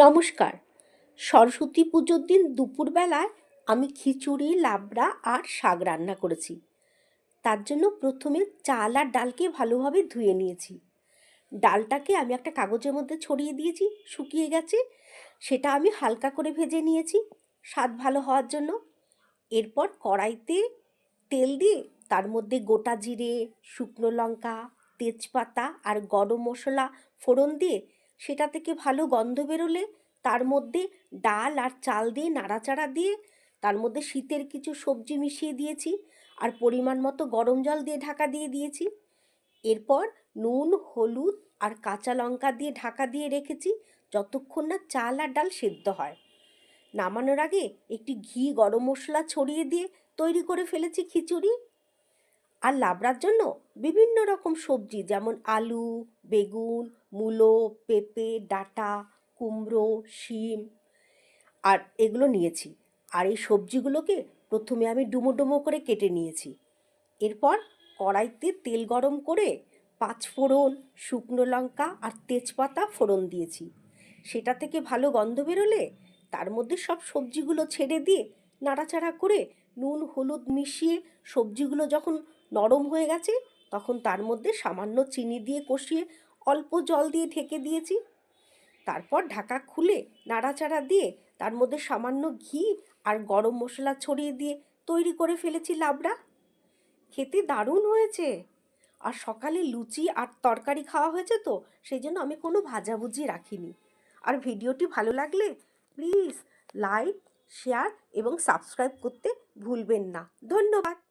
নমস্কার। সরস্বতী পুজোর দিন দুপুরবেলায় আমি খিচুড়ি, লাবড়া আর শাক রান্না করেছি। তার জন্য প্রথমে চাল আর ডালকে ভালোভাবে ধুয়ে নিয়েছি। ডালটাকে আমি একটা কাগজের মধ্যে ছড়িয়ে দিয়েছি, শুকিয়ে গেছে। সেটা আমি হালকা করে ভেজে নিয়েছি স্বাদ ভালো হওয়ার জন্য। এরপর কড়াইতে তেল দিয়ে তার মধ্যে গোটা জিরে, শুকনো লঙ্কা, তেজপাতা আর গরম মশলা ফোড়ন দিয়ে সেটা থেকে ভালো গন্ধ বেরোলে তার মধ্যে ডাল আর চাল দিয়ে নাড়াচাড়া দিয়ে তার মধ্যে শীতের কিছু সবজি মিশিয়ে দিয়েছি আর পরিমাণ মতো গরম জল দিয়ে ঢাকা দিয়ে দিয়েছি। এরপর নুন, হলুদ আর কাঁচা লঙ্কা দিয়ে ঢাকা দিয়ে রেখেছি যতক্ষণ না চাল আর ডাল সেদ্ধ হয়। নামানোর আগে একটি ঘি, গরম মশলা ছড়িয়ে দিয়ে তৈরি করে ফেলেছি খিচুড়ি। আর লাবড়ার জন্য বিভিন্ন রকম সবজি যেমন আলু, বেগুন, মূলো, পেঁপে, ডাঁটা, কুমড়ো, শিম আর এগুলো নিয়েছি। আর এই সবজিগুলোকে প্রথমে আমি ডুমো ডুমো করে কেটে নিয়েছি। এরপর কড়াইতে তেল গরম করে পাঁচফোড়ন, শুকনো লঙ্কা আর তেজপাতা ফোড়ন দিয়েছি। সেটা থেকে ভালো গন্ধ বেরোলে তার মধ্যে সব সবজিগুলো ছেড়ে দিয়ে নাড়াচাড়া করে নুন হলুদ মিশিয়ে সবজিগুলো যখন নরম হয়ে গেছে তখন তার মধ্যে সামান্য চিনি দিয়ে কষিয়ে অল্প জল দিয়ে ঢেকে দিয়েছি। তারপর ঢাকা খুলে নাড়াচাড়া দিয়ে তার মধ্যে সামান্য ঘি আর গরম মশলা ছড়িয়ে দিয়ে তৈরি করে ফেলেছি লাবড়া। খেতে দারুণ হয়েছে। আর সকালে লুচি আর তরকারি খাওয়া হয়েছে তো সেই জন্য আমি কোনো ভাজাভুজি রাখিনি। আর ভিডিওটি ভালো লাগলে প্লিজ লাইক, শেয়ার এবং সাবস্ক্রাইব করতে ভুলবেন না। ধন্যবাদ।